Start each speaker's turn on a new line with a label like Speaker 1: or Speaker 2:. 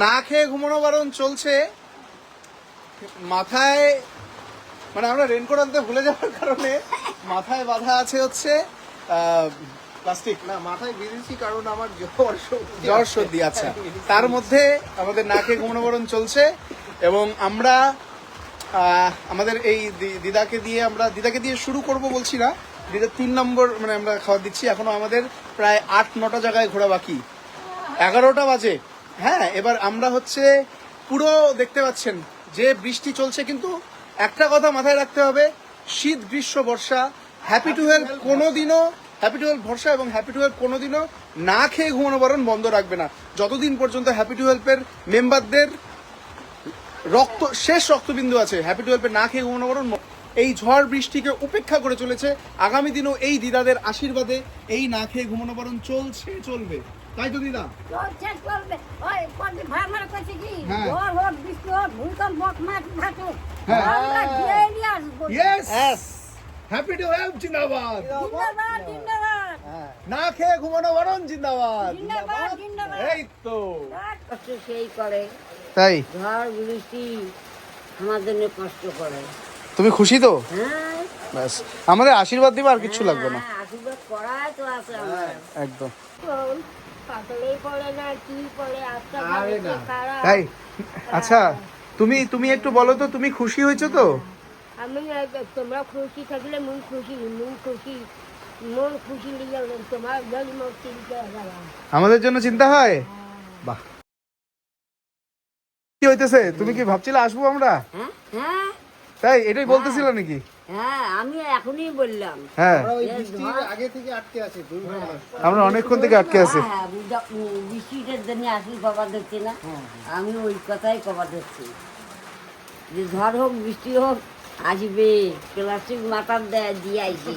Speaker 1: না খেয়ে ঘুমানো বারণ চলছে। মাথায় মানে আমরা রেনকোট আনতে ভুলে যাওয়ার কারণে মাথায় বাঁধা আছে হচ্ছে প্লাস্টিক।
Speaker 2: না, মাথায় বেঁধেছি কারণ আমার
Speaker 1: জ্বর সর্দি। আচ্ছা, তার মধ্যে আমাদের না খেয়ে ঘুমানো বারণ চলছে এবং আমরা আমাদের এই দিদাকে দিয়ে শুরু করব বলছি না, দিদার 3 নম্বর মানে আমরা খাবার দিচ্ছি। এখনো আমাদের প্রায় 8-9টা জায়গায় ঘোরা বাকি, 11টা বাজে। হ্যাঁ, এবার আমরা হচ্ছে পুরো দেখতে পাচ্ছেন যে বৃষ্টি চলছে, কিন্তু একটা কথা মাথায় রাখতে হবে, শীত গ্রীষ্ম বর্ষা হ্যাপি টু হেল্প কোনোদিনও ভরসা এবং হ্যাপি টু হেল্প কোনোদিনও না খেয়ে ঘুমানো বারণ বন্ধ রাখবে না, যতদিন পর্যন্ত হ্যাপি টু হেল্পের মেম্বারদের শেষ রক্তবিন্দু আছে। হ্যাপি টু হেল্পের না খেয়ে ঘুমানো বারণ এই ঝড় বৃষ্টিকে উপেক্ষা করে চলেছে। আগামী দিনেও এই দিদাদের আশীর্বাদে এই না খেয়ে ঘুমানো বারণ চলবে। তাই তো দিদা?
Speaker 3: চলবে। ওই কদিন ভাই আমার কাছে কি
Speaker 1: হ্যাঁ।
Speaker 3: ঝড় হোক, বৃষ্টি হোক, ভূমিকম্প হোক, মাটি ফাটুক,
Speaker 1: হ্যাঁ।
Speaker 3: আমরা গিয়ে নিয়ে আসবো।
Speaker 1: ইয়েস, হ্যাপি টু হেল্প জিন্দাবাদ,
Speaker 3: জিন্দাবাদ, জিন্দাবাদ,
Speaker 1: না খেয়ে ঘুমানো বারণ জিন্দাবাদ।
Speaker 3: জিন্দাবাদ, জিন্দাবাদ।
Speaker 1: এই তো
Speaker 3: কষ্ট সেই করে,
Speaker 1: তাই।
Speaker 3: ঝড় বৃষ্টি আমার জন্য কষ্ট করে।
Speaker 1: তুমি খুশি তো?
Speaker 3: হ্যাঁ,
Speaker 1: ব্যাস, আমাদের আশীর্বাদ দিবা, আর কিচ্ছু লাগবে না।
Speaker 3: হ্যাঁ, আশীর্বাদ করাই তো আছে আমার।
Speaker 1: একদম
Speaker 3: পাতলেই পড়ে না, কি পড়ে, আজকে
Speaker 2: আরে না।
Speaker 3: খারাপ।
Speaker 1: তাই। আচ্ছা, তুমি একটু বলো তো, তুমি খুশি হয়েছো তো?
Speaker 3: আমি তোমরা খুশি থাকলে মন খুশি লিগে তোমার জন্য চিন্তা গেলাম।
Speaker 1: আমাদের জন্য চিন্তা হয়। বাহ, কি হইতেছে? তুমি কি ভাবছিলে আসবো আমরা?
Speaker 3: হ্যাঁ, হ্যাঁ,
Speaker 1: তাই এটাই বলতেছিল নাকি?
Speaker 3: হ্যাঁ, আমি এখনই বললাম।
Speaker 1: হ্যাঁ,
Speaker 2: আমরা ওই বৃষ্টির আগে থেকে আটকে আছি, দুর্ঘটনা।
Speaker 1: আমরা অনেকক্ষণ থেকে আটকে আছি।
Speaker 3: হ্যাঁ, বৃষ্টিটার জন্য আসি কবার ধরছি না, আমি ওই কথাই কবার ধরছি যে ঝড় হোক বৃষ্টি হোক আসবে, প্লাস্টিক মাথার দিয়ে আইছি।